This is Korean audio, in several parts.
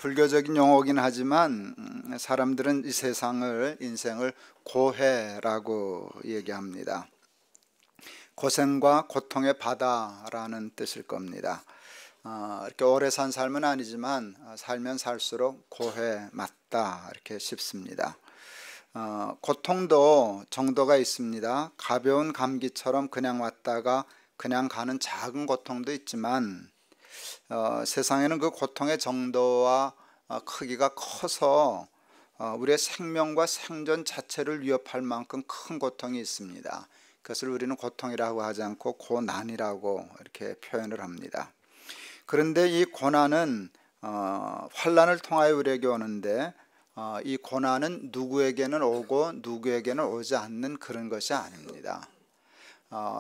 불교적인 용어긴 하지만 사람들은 이 인생을 고해라고 얘기합니다. 고생과 고통의 바다라는 뜻일 겁니다. 이렇게 오래 산 삶은 아니지만 살면 살수록 고해 맞다 이렇게 싶습니다. 고통도 정도가 있습니다. 가벼운 감기처럼 그냥 왔다가 그냥 가는 작은 고통도 있지만 세상에는 그 고통의 정도와 크기가 커서 우리의 생명과 생존 자체를 위협할 만큼 큰 고통이 있습니다. 그것을 우리는 고통이라고 하지 않고 고난이라고 이렇게 표현을 합니다. 그런데 이 고난은 환난을 통하여 우리에게 오는데 이 고난은 누구에게는 오고 누구에게는 오지 않는 그런 것이 아닙니다.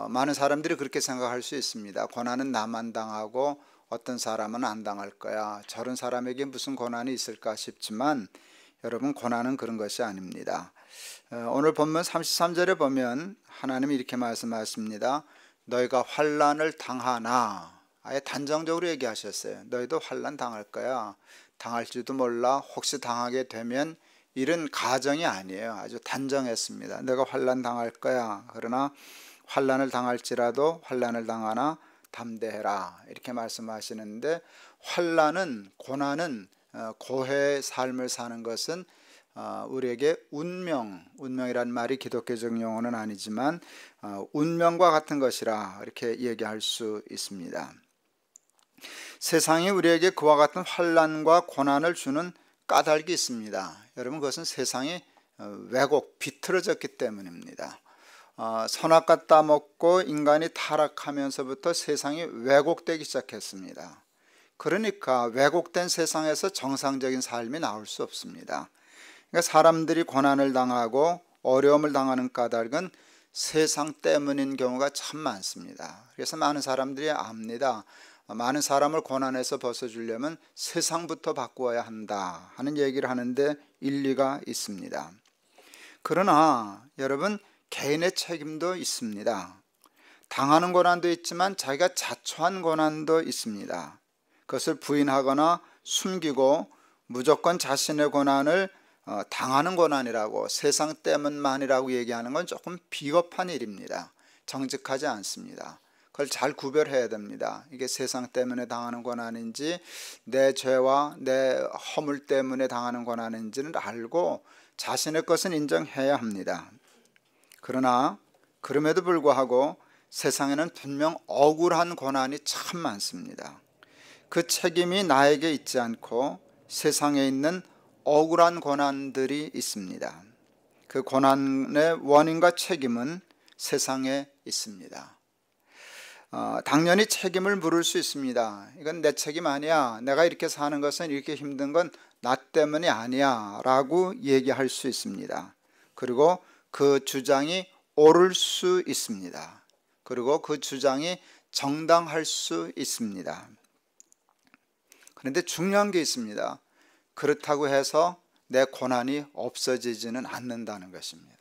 많은 사람들이 그렇게 생각할 수 있습니다. 고난은 나만 당하고 어떤 사람은 안 당할 거야. 저런 사람에게 무슨 고난이 있을까 싶지만 여러분, 고난은 그런 것이 아닙니다. 오늘 본문 33절에 보면 하나님이 이렇게 말씀하십니다. 너희가 환난을 당하나, 아예 단정적으로 얘기하셨어요. 너희도 환난 당할 거야. 당할지도 몰라. 혹시 당하게 되면 이런 가정이 아니에요. 아주 단정했습니다. 내가 환난 당할 거야. 그러나 환난을 당할지라도 환난을 당하나 담대해라 이렇게 말씀하시는데, 환난은, 고난은, 고해의 삶을 사는 것은 우리에게 운명이란 말이 기독교적 용어는 아니지만 운명과 같은 것이라 이렇게 얘기할 수 있습니다. 세상이 우리에게 그와 같은 환난과 고난을 주는 까닭이 있습니다. 여러분, 그것은 세상이 비틀어졌기 때문입니다. 선악과 따먹고 인간이 타락하면서부터 세상이 왜곡되기 시작했습니다. 그러니까 왜곡된 세상에서 정상적인 삶이 나올 수 없습니다. 그러니까 사람들이 고난을 당하고 어려움을 당하는 까닭은 세상 때문인 경우가 참 많습니다. 그래서 많은 사람들이 압니다. 많은 사람을 고난에서 벗어주려면 세상부터 바꾸어야 한다 하는 얘기를 하는데 일리가 있습니다. 그러나 여러분, 개인의 책임도 있습니다. 당하는 고난도 있지만 자기가 자초한 고난도 있습니다. 그것을 부인하거나 숨기고 무조건 자신의 고난을 당하는 고난이라고, 세상 때문만이라고 얘기하는 건 조금 비겁한 일입니다. 정직하지 않습니다. 그걸 잘 구별해야 됩니다. 이게 세상 때문에 당하는 고난인지 내 죄와 내 허물 때문에 당하는 고난인지는 알고 자신의 것은 인정해야 합니다. 그러나 그럼에도 불구하고 세상에는 분명 억울한 고난이 참 많습니다. 그 책임이 나에게 있지 않고 세상에 있는 억울한 고난들이 있습니다. 그 고난의 원인과 책임은 세상에 있습니다. 당연히 책임을 물을 수 있습니다. 이건 내 책임 아니야. 내가 이렇게 사는 것은, 이렇게 힘든 건 나 때문이 아니야 라고 얘기할 수 있습니다. 그리고 그 주장이 옳을 수 있습니다. 그리고 그 주장이 정당할 수 있습니다. 그런데 중요한 게 있습니다. 그렇다고 해서 내 고난이 없어지지는 않는다는 것입니다.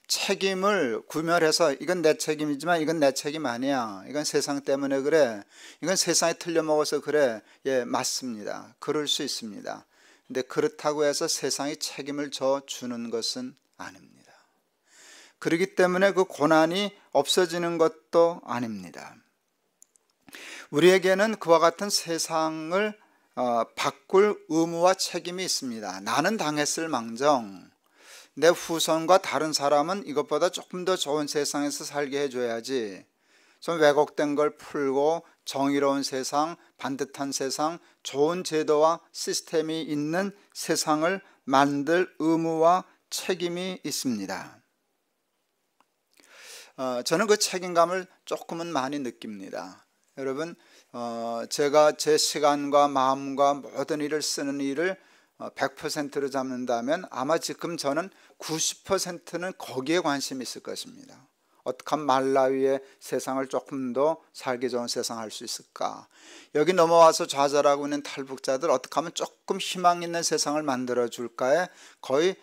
책임을 구별해서 이건 내 책임이지만 이건 내 책임 아니야. 이건 세상 때문에 그래. 이건 세상이 틀려먹어서 그래. 예, 맞습니다. 그럴 수 있습니다. 근데 그렇다고 해서 세상이 책임을 져주는 것은 아닙니다. 그렇기 때문에 그 고난이 없어지는 것도 아닙니다. 우리에게는 그와 같은 세상을 바꿀 의무와 책임이 있습니다. 나는 당했을 망정 내 후손과 다른 사람은 이것보다 조금 더 좋은 세상에서 살게 해줘야지. 좀 왜곡된 걸 풀고 정의로운 세상, 반듯한 세상, 좋은 제도와 시스템이 있는 세상을 만들 의무와 책임이 있습니다. 저는 그 책임감을 조금은 많이 느낍니다. 여러분, 제가 제 시간과 마음과 모든 일을 쓰는 일을 100%로 잡는다면 아마 지금 저는 90%는 거기에 관심이 있을 것입니다. 어떻게 하면 말라위의 세상을 조금 더 살기 좋은 세상 할 수 있을까? 여기 넘어와서 좌절하고 있는 탈북자들 어떻게 하면 조금 희망 있는 세상을 만들어 줄까에 거의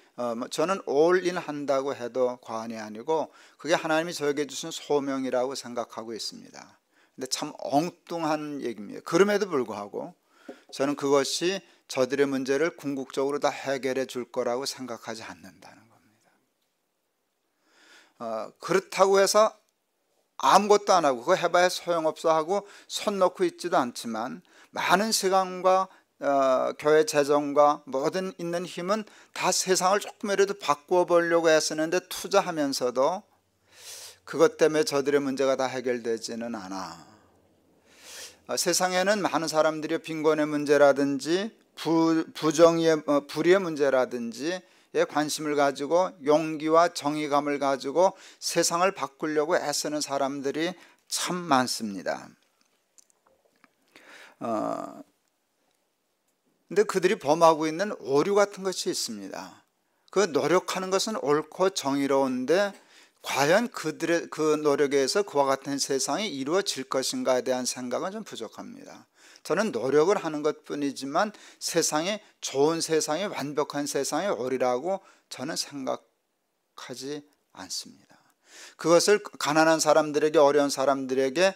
저는 올인 한다고 해도 과언이 아니고 그게 하나님이 저에게 주신 소명이라고 생각하고 있습니다. 근데 참 엉뚱한 얘기입니다. 그럼에도 불구하고 저는 그것이 저들의 문제를 궁극적으로 다 해결해 줄 거라고 생각하지 않는다는 겁니다. 그렇다고 해서 아무것도 안 하고 그거 해봐야 소용없어 하고 손 놓고 있지도 않지만, 많은 시간과 교회 재정과 모든 있는 힘은 다 세상을 조금이라도 바꾸어 보려고 애쓰는데 투자하면서도 그것 때문에 저들의 문제가 다 해결되지는 않아. 세상에는 많은 사람들이 빈곤의 문제라든지 부정의의 불의의 문제라든지 관심을 가지고 용기와 정의감을 가지고 세상을 바꾸려고 애쓰는 사람들이 참 많습니다. 근데 그들이 범하고 있는 오류 같은 것이 있습니다. 그 노력하는 것은 옳고 정의로운데 과연 그들의 그 노력에 의해서 그와 같은 세상이 이루어질 것인가에 대한 생각은 좀 부족합니다. 저는 노력을 하는 것뿐이지만 세상이 좋은 세상이 완벽한 세상이 오리라고 저는 생각하지 않습니다. 그것을 가난한 사람들에게, 어려운 사람들에게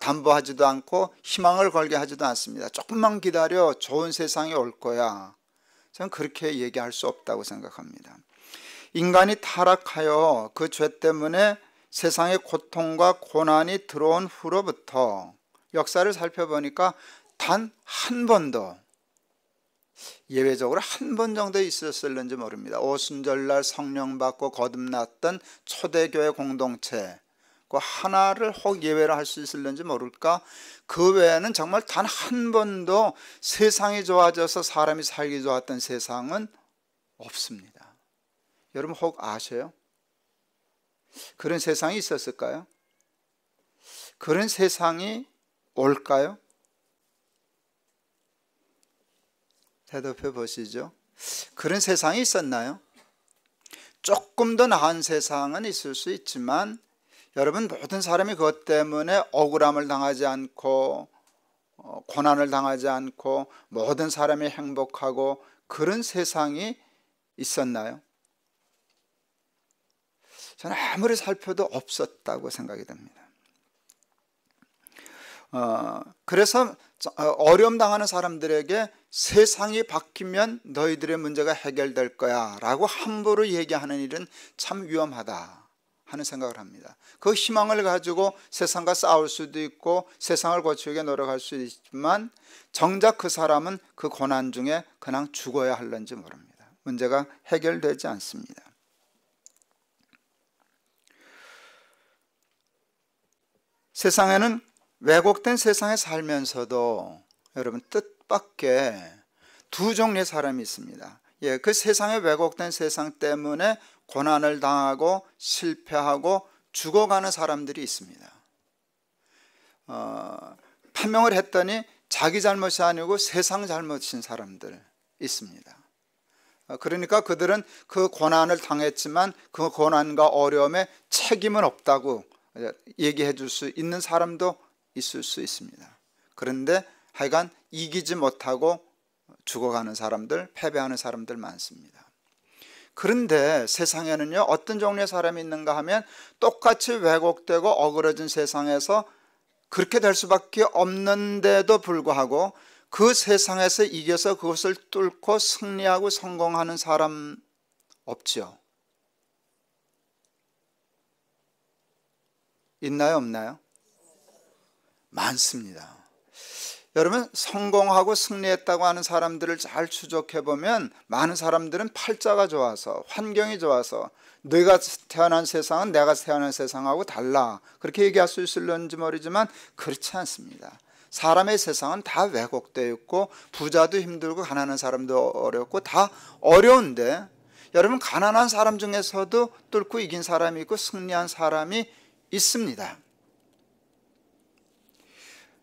담보하지도 않고 희망을 걸게 하지도 않습니다. 조금만 기다려, 좋은 세상이 올 거야. 저는 그렇게 얘기할 수 없다고 생각합니다. 인간이 타락하여 그 죄 때문에 세상에 고통과 고난이 들어온 후로부터 역사를 살펴보니까 단 한 번도, 예외적으로 한 번 정도 있었을는지 모릅니다. 오순절날 성령 받고 거듭났던 초대교회 공동체, 그 하나를 혹 예외로 할 수 있을는지 모를까, 그 외에는 정말 단 한 번도 세상이 좋아져서 사람이 살기 좋았던 세상은 없습니다. 여러분 혹 아셔요? 그런 세상이 있었을까요? 그런 세상이 올까요? 대답해 보시죠. 그런 세상이 있었나요? 조금 더 나은 세상은 있을 수 있지만, 여러분 모든 사람이 그것 때문에 억울함을 당하지 않고 고난을 당하지 않고 모든 사람이 행복하고 그런 세상이 있었나요? 저는 아무리 살펴도 없었다고 생각이 됩니다. 그래서 어려움 당하는 사람들에게 세상이 바뀌면 너희들의 문제가 해결될 거야 라고 함부로 얘기하는 일은 참 위험하다 하는 생각을 합니다. 그 희망을 가지고 세상과 싸울 수도 있고 세상을 고치기 노력할 수도 있지만, 정작 그 사람은 그 고난 중에 그냥 죽어야 할는지 모릅니다. 문제가 해결되지 않습니다. 세상에는 왜곡된 세상에 살면서도 여러분 뜻밖의 두 종류의 사람이 있습니다. 그 세상의 왜곡된 세상 때문에 고난을 당하고 실패하고 죽어가는 사람들이 있습니다. 판명을 했더니 자기 잘못이 아니고 세상 잘못인 사람들 있습니다. 그러니까 그들은 그 고난을 당했지만 그 고난과 어려움에 책임은 없다고 얘기해 줄 수 있는 사람도 있을 수 있습니다. 그런데 하여간 이기지 못하고 죽어가는 사람들, 패배하는 사람들 많습니다. 그런데 세상에는요, 어떤 종류의 사람이 있는가 하면 똑같이 왜곡되고 어그러진 세상에서 그렇게 될 수밖에 없는데도 불구하고 그 세상에서 이겨서 그것을 뚫고 승리하고 성공하는 사람 없죠? 있나요, 없나요? 많습니다. 여러분, 성공하고 승리했다고 하는 사람들을 잘 추적해보면 많은 사람들은 팔자가 좋아서, 환경이 좋아서, 너희가 태어난 세상은 내가 태어난 세상하고 달라, 그렇게 얘기할 수 있을런지 모르지만 그렇지 않습니다. 사람의 세상은 다 왜곡되어 있고 부자도 힘들고 가난한 사람도 어렵고 다 어려운데, 여러분 가난한 사람 중에서도 뚫고 이긴 사람이 있고 승리한 사람이 있습니다.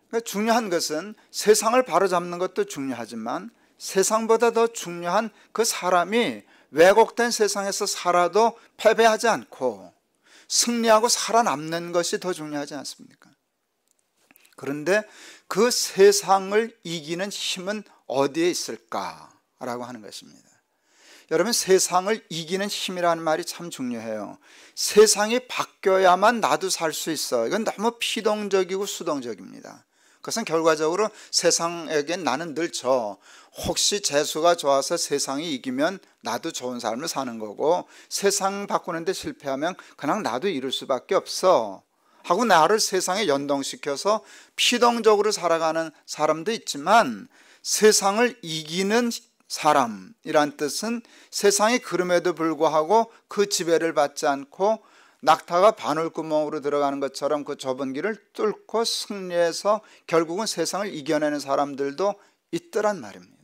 그러니까 중요한 것은 세상을 바로잡는 것도 중요하지만 세상보다 더 중요한 그 사람이 왜곡된 세상에서 살아도 패배하지 않고 승리하고 살아남는 것이 더 중요하지 않습니까? 그런데 그 세상을 이기는 힘은 어디에 있을까라고 하는 것입니다. 여러분, 세상을 이기는 힘이라는 말이 참 중요해요. 세상이 바뀌어야만 나도 살 수 있어. 이건 너무 피동적이고 수동적입니다. 그것은 결과적으로 세상에겐 나는 늘 져. 혹시 재수가 좋아서 세상이 이기면 나도 좋은 삶을 사는 거고, 세상 바꾸는데 실패하면 그냥 나도 이럴 수밖에 없어 하고 나를 세상에 연동시켜서 피동적으로 살아가는 사람도 있지만, 세상을 이기는 사람이란 뜻은 세상이 그럼에도 불구하고 그 지배를 받지 않고 낙타가 바늘구멍으로 들어가는 것처럼 그 좁은 길을 뚫고 승리해서 결국은 세상을 이겨내는 사람들도 있더란 말입니다.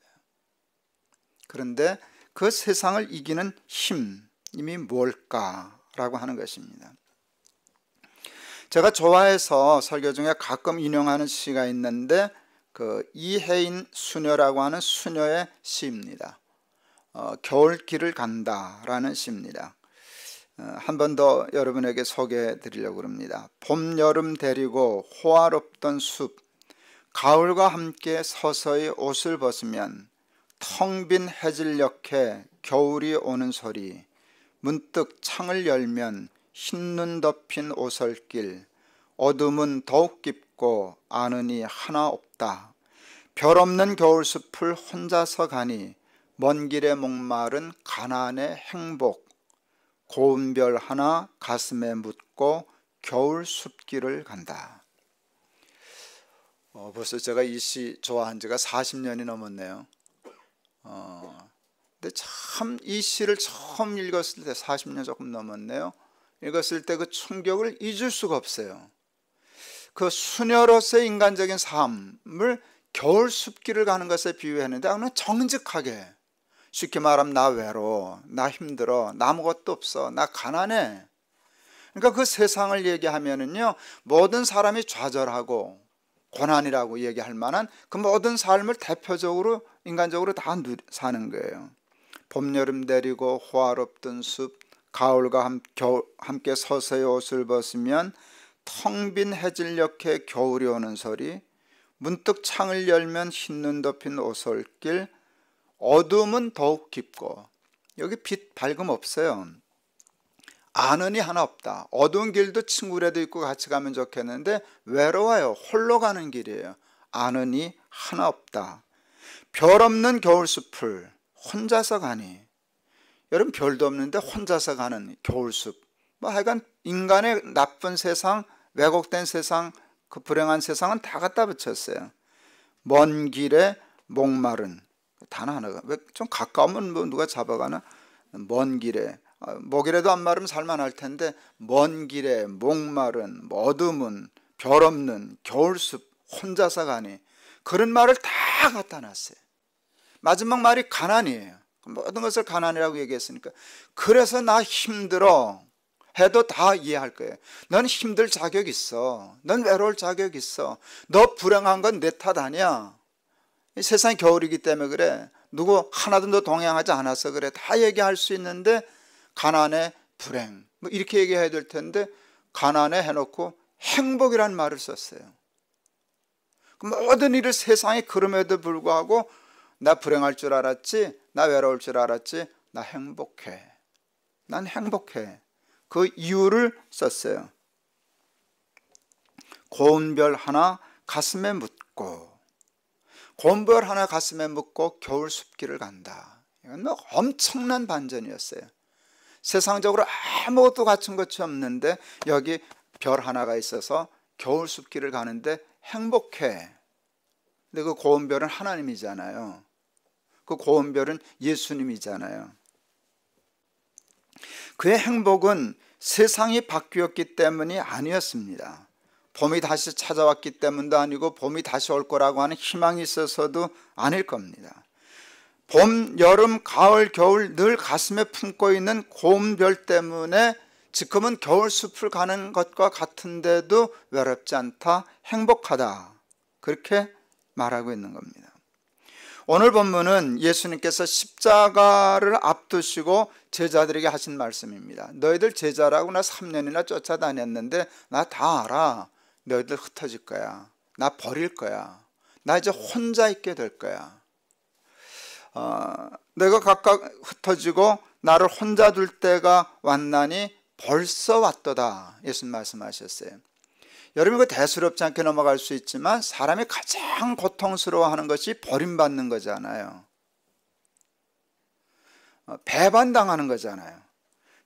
그런데 그 세상을 이기는 힘이 뭘까라고 하는 것입니다. 제가 좋아해서 설교 중에 가끔 인용하는 시가 있는데, 그 이혜인 수녀라고 하는 수녀의 시입니다. 겨울길을 간다라는 시입니다. 한 번 더 여러분에게 소개해 드리려고 합니다. 봄, 여름 데리고 호화롭던 숲, 가을과 함께 서서히 옷을 벗으면 텅 빈 해질녘에 겨울이 오는 소리, 문득 창을 열면 흰눈 덮인 오솔길, 어둠은 더욱 깊고 아는이 하나 없다. 별 없는 겨울숲을 혼자서 가니 먼 길에 목마른 가난의 행복, 고운 별 하나 가슴에 묻고 겨울 숲길을 간다. 벌써 제가 이 시 좋아한 지가 40년이 넘었네요. 근데 참 이 시를 처음 읽었을 때 40년 조금 넘었네요. 읽었을 때 그 충격을 잊을 수가 없어요. 그 수녀로서의 인간적인 삶을 겨울 숲길을 가는 것에 비유했는데, 그냥 정직하게, 쉽게 말하면 나 외로워, 나 힘들어, 나 아무것도 없어, 나 가난해. 그러니까 그 세상을 얘기하면은요, 모든 사람이 좌절하고 고난이라고 얘기할 만한 그 모든 삶을 대표적으로 인간적으로 다 사는 거예요. 봄, 여름 데리고 호화롭던 숲, 가을과 함께 서서히 옷을 벗으면 텅 빈 해질녘에 겨울이 오는 소리, 문득 창을 열면 흰눈 덮인 오솔길, 어둠은 더욱 깊고, 여기 빛 밝음 없어요. 아는이 하나 없다. 어두운 길도 친구라도 있고 같이 가면 좋겠는데 외로워요. 홀로 가는 길이에요. 아는이 하나 없다. 별 없는 겨울숲을 혼자서 가니, 여러분 별도 없는데 혼자서 가는 겨울숲, 뭐 하여간 인간의 나쁜 세상, 왜곡된 세상, 그 불행한 세상은 다 갖다 붙였어요. 먼 길에 목마른, 단 하나가, 왜 좀 가까우면 뭐 누가 잡아가나? 먼 길에, 목이라도 안 마르면 살만할 텐데, 먼 길에 목마른, 어두운, 별 없는 겨울숲 혼자서 가니, 그런 말을 다 갖다 놨어요. 마지막 말이 가난이에요. 모든 것을 가난이라고 얘기했으니까. 그래서 나 힘들어 해도 다 이해할 거예요. 넌 힘들 자격 있어. 넌 외로울 자격 있어. 너 불행한 건 내 탓 아니야. 세상이 겨울이기 때문에 그래. 누구 하나도 너 동행하지 않아서 그래. 다 얘기할 수 있는데, 가난에 불행, 뭐 이렇게 얘기해야 될 텐데, 가난에 해놓고 행복이라는 말을 썼어요. 모든 일을 세상에 그럼에도 불구하고 나 불행할 줄 알았지, 나 외로울 줄 알았지, 나 행복해. 난 행복해. 그 이유를 썼어요. 고운 별 하나 가슴에 묻고, 고운 별 하나 가슴에 묻고 겨울 숲길을 간다. 이건 뭐 엄청난 반전이었어요. 세상적으로 아무것도 갖춘 것이 없는데 여기 별 하나가 있어서 겨울 숲길을 가는데 행복해. 근데 그 고운 별은 하나님이잖아요. 그 고운 별은 예수님이잖아요. 그의 행복은 세상이 바뀌었기 때문이 아니었습니다. 봄이 다시 찾아왔기 때문도 아니고 봄이 다시 올 거라고 하는 희망이 있어서도 아닐 겁니다. 봄, 여름, 가을, 겨울 늘 가슴에 품고 있는 고운 별 때문에 지금은 겨울 숲을 가는 것과 같은데도 외롭지 않다, 행복하다, 그렇게 말하고 있는 겁니다. 오늘 본문은 예수님께서 십자가를 앞두시고 제자들에게 하신 말씀입니다. 너희들 제자라고 나 3년이나 쫓아다녔는데 나 다 알아. 너희들 흩어질 거야. 나 버릴 거야. 나 이제 혼자 있게 될 거야. 내가 각각 흩어지고 나를 혼자 둘 때가 왔나니 벌써 왔도다. 예수님 말씀하셨어요. 여러분 이거 대수롭지 않게 넘어갈 수 있지만 사람이 가장 고통스러워하는 것이 버림받는 거잖아요. 배반당하는 거잖아요.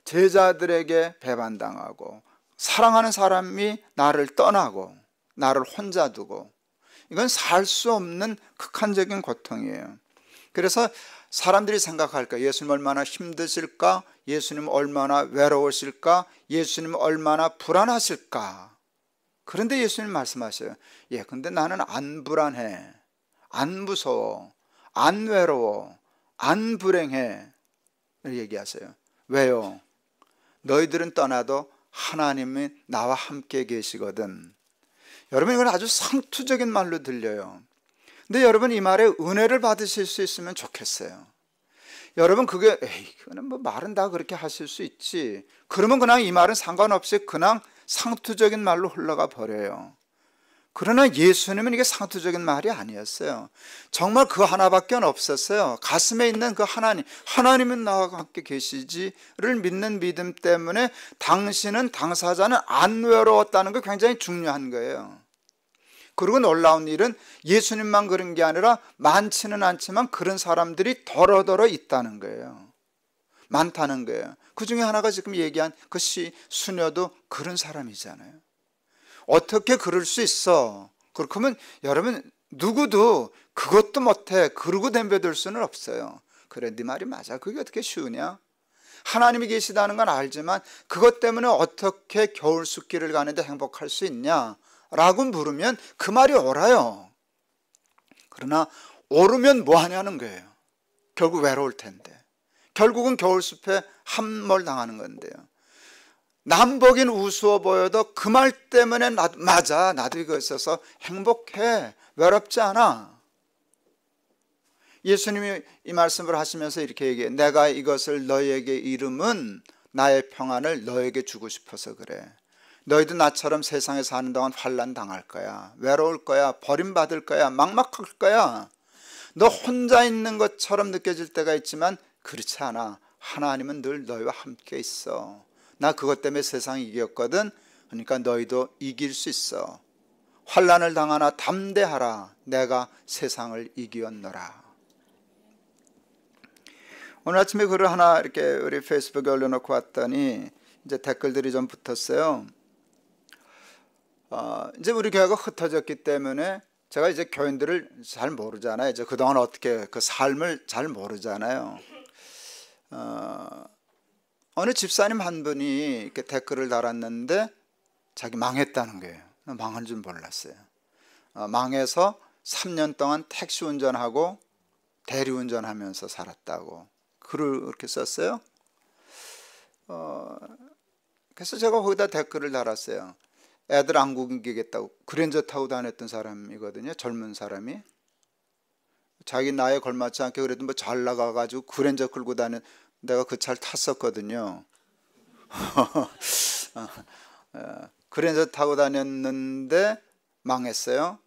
제자들에게 배반당하고 사랑하는 사람이 나를 떠나고 나를 혼자 두고, 이건 살 수 없는 극한적인 고통이에요. 그래서 사람들이 생각할까? 예수님 얼마나 힘드실까? 예수님 얼마나 외로우실까? 예수님 얼마나 불안하실까? 그런데 예수님 말씀하셔요. 예, 근데 나는 안 불안해, 안 무서워, 안 외로워, 안 불행해. 얘기하세요. 왜요? 너희들은 떠나도 하나님이 나와 함께 계시거든. 여러분 이건 아주 상투적인 말로 들려요. 근데 여러분 이 말에 은혜를 받으실 수 있으면 좋겠어요. 여러분 그게 그는 뭐 말은 다 그렇게 하실 수 있지, 그러면 그냥 이 말은 상관없이 그냥 상투적인 말로 흘러가 버려요. 그러나 예수님은 이게 상투적인 말이 아니었어요. 정말 그 하나밖에 없었어요. 가슴에 있는 그 하나님, 하나님은 나와 함께 계시지를 믿는 믿음 때문에 당신은, 당사자는 안 외로웠다는 게 굉장히 중요한 거예요. 그리고 놀라운 일은 예수님만 그런 게 아니라 많지는 않지만 그런 사람들이 더러더러 있다는 거예요. 많다는 거예요. 그 중에 하나가 지금 얘기한 그 수녀도 그런 사람이잖아요. 어떻게 그럴 수 있어? 그렇다면 여러분 누구도 그것도 못해 그러고 덤벼들 수는 없어요. 그래, 네 말이 맞아. 그게 어떻게 쉬우냐? 하나님이 계시다는 건 알지만 그것 때문에 어떻게 겨울 숲길을 가는데 행복할 수 있냐? 라고 물으면 그 말이 옳아요. 그러나 옳으면 뭐 하냐는 거예요. 결국 외로울 텐데, 결국은 겨울숲에 함몰당하는 건데요. 남보긴 우스워 보여도 그 말 때문에 맞아, 나도 이거 있어서 행복해, 외롭지 않아. 예수님이 이 말씀을 하시면서 이렇게 얘기해. 내가 이것을 너희에게 이름은 나의 평안을 너에게 주고 싶어서 그래. 너희도 나처럼 세상에 사는 동안 환난 당할 거야, 외로울 거야, 버림받을 거야, 막막할 거야. 너 혼자 있는 것처럼 느껴질 때가 있지만 그렇지 않아. 하나님은 늘 너희와 함께 있어. 나 그것 때문에 세상 이겼거든. 그러니까 너희도 이길 수 있어. 환난을 당하나 담대하라. 내가 세상을 이기었노라. 오늘 아침에 글을 하나 이렇게 우리 페이스북에 올려놓고 왔더니 이제 댓글들이 좀 붙었어요. 이제 우리 교회가 흩어졌기 때문에 제가 이제 교인들을 잘 모르잖아요. 이제 그동안 어떻게 그 삶을 잘 모르잖아요. 어느 집사님 한 분이 이렇게 댓글을 달았는데 자기 망했다는 거예요. 망한 줄 몰랐어요. 망해서 3년 동안 택시 운전하고 대리운전하면서 살았다고 글을 그렇게 썼어요. 그래서 제가 거기다 댓글을 달았어요. 애들 안 굶기겠다고. 그랜저 타고 다녔던 사람이거든요. 젊은 사람이. 자기 나이에 걸맞지 않게 그래도 뭐 잘 나가가지고 그랜저 끌고 다니는, 내가 그 차를 탔었거든요. 그랜저 타고 다녔는데 망했어요.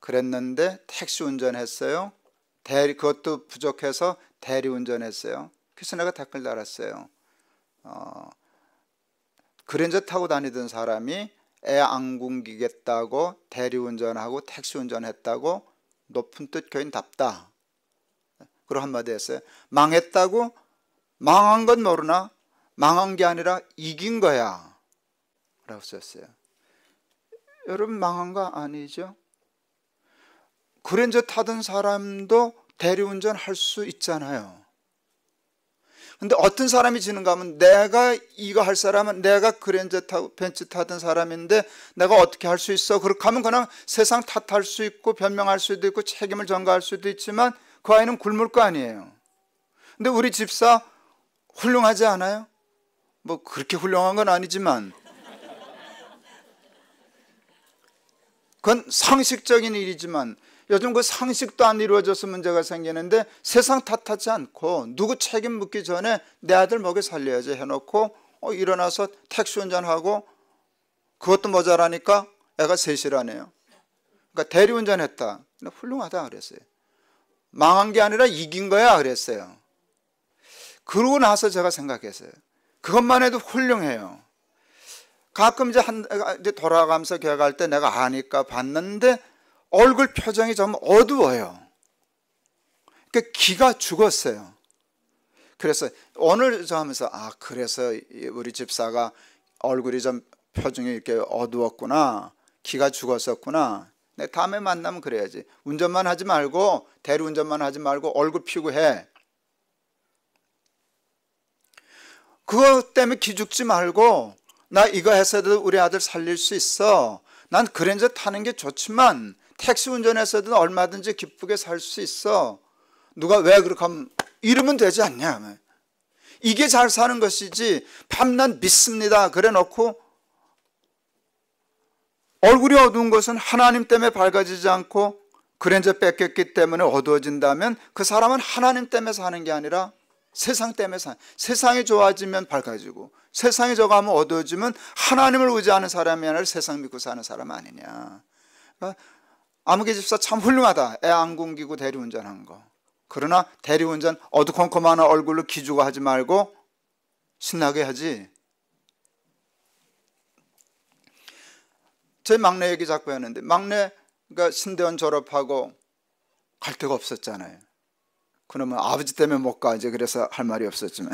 그랬는데 택시 운전했어요. 그것도 부족해서 대리운전했어요. 그래서 내가 댓글 달았어요. 그랜저 타고 다니던 사람이 애 안 굶기겠다고 대리운전하고 택시운전했다고 높은 뜻 교인답다. 그리고 한마디 했어요. 망했다고? 망한 건 모르나? 망한 게 아니라 이긴 거야 라고 썼어요. 여러분 망한 거 아니죠? 그랜저 타던 사람도 대리운전 할 수 있잖아요. 근데 어떤 사람이 지는가 하면, 내가 이거 할 사람은 내가 그랜저 타고 벤츠 타던 사람인데 내가 어떻게 할 수 있어? 그렇게 하면 그냥 세상 탓할 수 있고 변명할 수도 있고 책임을 전가할 수도 있지만 그 아이는 굶을 거 아니에요. 근데 우리 집사 훌륭하지 않아요? 뭐 그렇게 훌륭한 건 아니지만 그건 상식적인 일이지만 요즘 그 상식도 안 이루어져서 문제가 생기는데 세상 탓하지 않고 누구 책임 묻기 전에 내 아들 먹여 살려야지 해놓고 일어나서 택시 운전하고 그것도 모자라니까 애가 셋이라네요. 그러니까 대리운전했다. 훌륭하다 그랬어요. 망한 게 아니라 이긴 거야 그랬어요. 그러고 나서 제가 생각했어요. 그것만 해도 훌륭해요. 가끔 이제 돌아가면서 교회 갈 때 내가 아니까 봤는데 얼굴 표정이 좀 어두워요. 그러니까 기가 죽었어요. 그래서 오늘 저 하면서 그래서 우리 집사가 얼굴이 좀 표정이 이렇게 어두웠구나, 기가 죽었었구나. 내 다음에 만나면 그래야지. 운전만 하지 말고, 대리운전만 하지 말고 얼굴 피고 해. 그것 때문에 기죽지 말고, 나 이거 해서도 우리 아들 살릴 수 있어. 난 그랜저 타는 게 좋지만 택시 운전해서도 얼마든지 기쁘게 살 수 있어. 누가 왜 그렇게 하면 이러면 되지 않냐. 이게 잘 사는 것이지, 밤낮 믿습니다 그래 놓고 얼굴이 어두운 것은 하나님 때문에 밝아지지 않고 그랜저 뺏겼기 때문에 어두워진다면 그 사람은 하나님 때문에 사는 게 아니라 세상 때문에 사는, 세상이 좋아지면 밝아지고 세상이 저가면 어두워지면 하나님을 의지하는 사람이 아니라 세상 믿고 사는 사람 아니냐. 그러니까 아무개 집사 참 훌륭하다. 애 안 굶기고 대리운전한 거. 그러나 대리운전 어두컴컴한 얼굴로 기죽어 하지 말고 신나게 하지. 저희 막내 얘기 자꾸 하는데, 막내가 신대원 졸업하고 갈 데가 없었잖아요. 그러면 아버지 때문에 못 가, 이제 그래서 할 말이 없었지만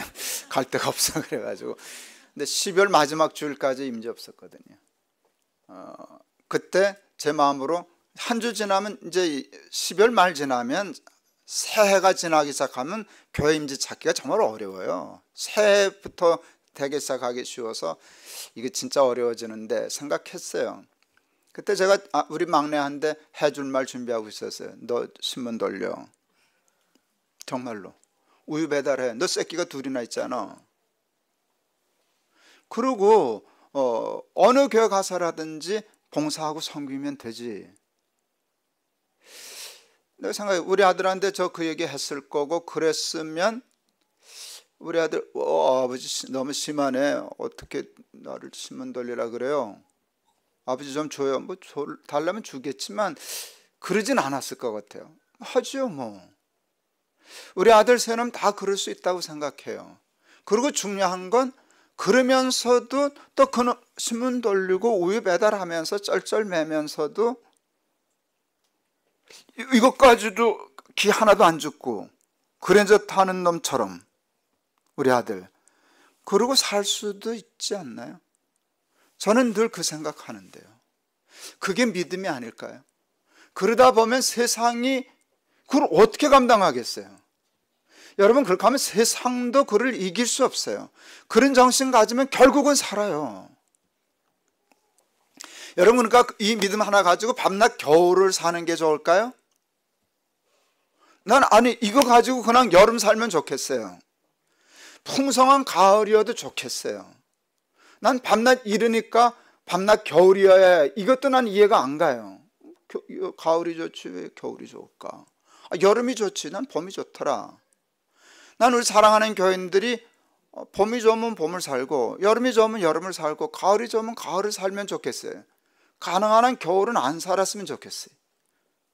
갈 데가 없어 그래가지고. 근데 12월 마지막 주일까지 임시 없었거든요. 그때 제 마음으로 한 주 지나면, 이제 12월 말 지나면 새해가 지나기 시작하면 교회 임지 찾기가 정말 어려워요. 새해부터 되기 시작하기 쉬워서 이게 진짜 어려워지는데 생각했어요. 그때 제가 우리 막내한테 해줄 말 준비하고 있었어요. 너 신문 돌려. 정말로. 우유 배달해. 너 새끼가 둘이나 있잖아. 그리고 어느 교회 가서라든지 봉사하고 섬기면 되지. 내가 생각해, 우리 아들한테 저 그 얘기 했을 거고 그랬으면 우리 아들 아버지 너무 심하네. 어떻게 나를 신문 돌리라 그래요. 아버지 좀 줘요. 뭐 달라면 주겠지만 그러진 않았을 것 같아요. 하지요 뭐. 우리 아들 세는 다 그럴 수 있다고 생각해요. 그리고 중요한 건 그러면서도 또 그 신문 돌리고 우유 배달하면서 쩔쩔매면서도 이것까지도 기 하나도 안 죽고 그랜저 타는 놈처럼 우리 아들 그러고 살 수도 있지 않나요? 저는 늘 그 생각하는데요. 그게 믿음이 아닐까요? 그러다 보면 세상이 그걸 어떻게 감당하겠어요? 여러분, 그렇게 하면 세상도 그를 이길 수 없어요. 그런 정신 가지면 결국은 살아요. 여러분, 그러니까 이 믿음 하나 가지고 밤낮 겨울을 사는 게 좋을까요? 난 아니 이거 가지고 그냥 여름 살면 좋겠어요. 풍성한 가을이어도 좋겠어요. 난 밤낮 이르니까 밤낮 겨울이어야 해. 이것도 난 이해가 안 가요. 가을이 좋지 왜 겨울이 좋을까? 여름이 좋지 난 봄이 좋더라. 난 우리 사랑하는 교인들이 봄이 좋으면 봄을 살고 여름이 좋으면 여름을 살고 가을이 좋으면 가을을 살면 좋겠어요. 가능한 한 겨울은 안 살았으면 좋겠어요.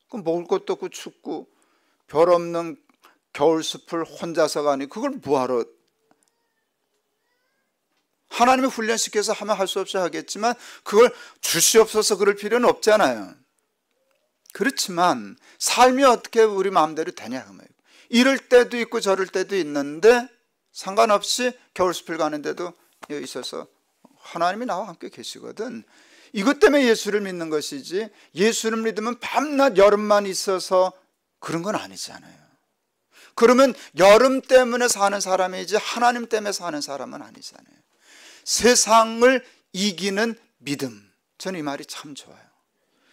그럼 먹을 것도 없고 춥고 별 없는 겨울숲을 혼자서 가니 그걸 뭐하러. 하나님이 훈련시켜서 하면 할 수 없이 하겠지만 그걸 주시옵소서 그럴 필요는 없잖아요. 그렇지만 삶이 어떻게 우리 마음대로 되냐 그 말이에요. 이럴 때도 있고 저럴 때도 있는데 상관없이 겨울숲을 가는데도 있어서 하나님이 나와 함께 계시거든. 이것 때문에 예수를 믿는 것이지 예수를 믿으면 밤낮 여름만 있어서 그런 건 아니잖아요. 그러면 여름 때문에 사는 사람이지 하나님 때문에 사는 사람은 아니잖아요. 세상을 이기는 믿음, 저는 이 말이 참 좋아요.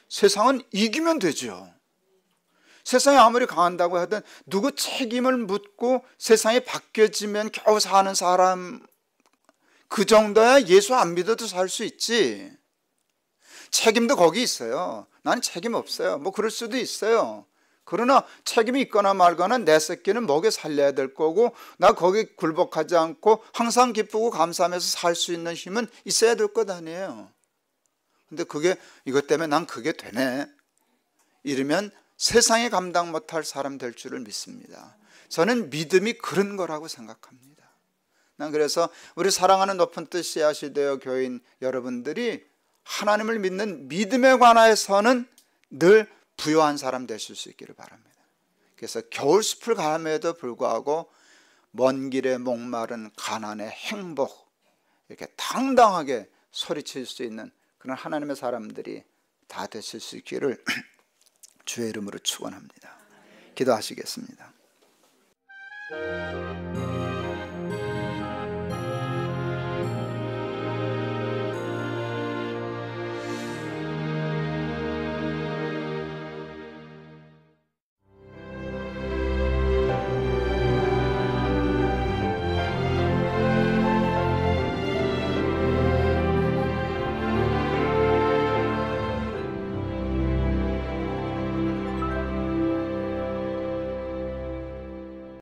세상은 이기면 되죠. 세상이 아무리 강한다고 하든 누구 책임을 묻고 세상이 바뀌어지면 겨우 사는 사람 그 정도야 예수 안 믿어도 살 수 있지. 책임도 거기 있어요. 나는 책임 없어요. 뭐 그럴 수도 있어요. 그러나 책임이 있거나 말거나 내 새끼는 먹여 살려야 될 거고 나 거기 굴복하지 않고 항상 기쁘고 감사하면서 살 수 있는 힘은 있어야 될 것 아니에요. 근데 그게 이것 때문에 난 그게 되네 이러면 세상에 감당 못할 사람 될 줄을 믿습니다. 저는 믿음이 그런 거라고 생각합니다. 그래서 우리 사랑하는 높은 뜻 씨앗이 되어 교인 여러분들이 하나님을 믿는 믿음에 관해서는 늘 부요한 사람 되실 수 있기를 바랍니다. 그래서 겨울숲을 감에도 불구하고 먼 길에 목마른 가난의 행복, 이렇게 당당하게 소리칠 수 있는 그런 하나님의 사람들이 다 되실 수 있기를 주의 이름으로 축원합니다. 기도하시겠습니다.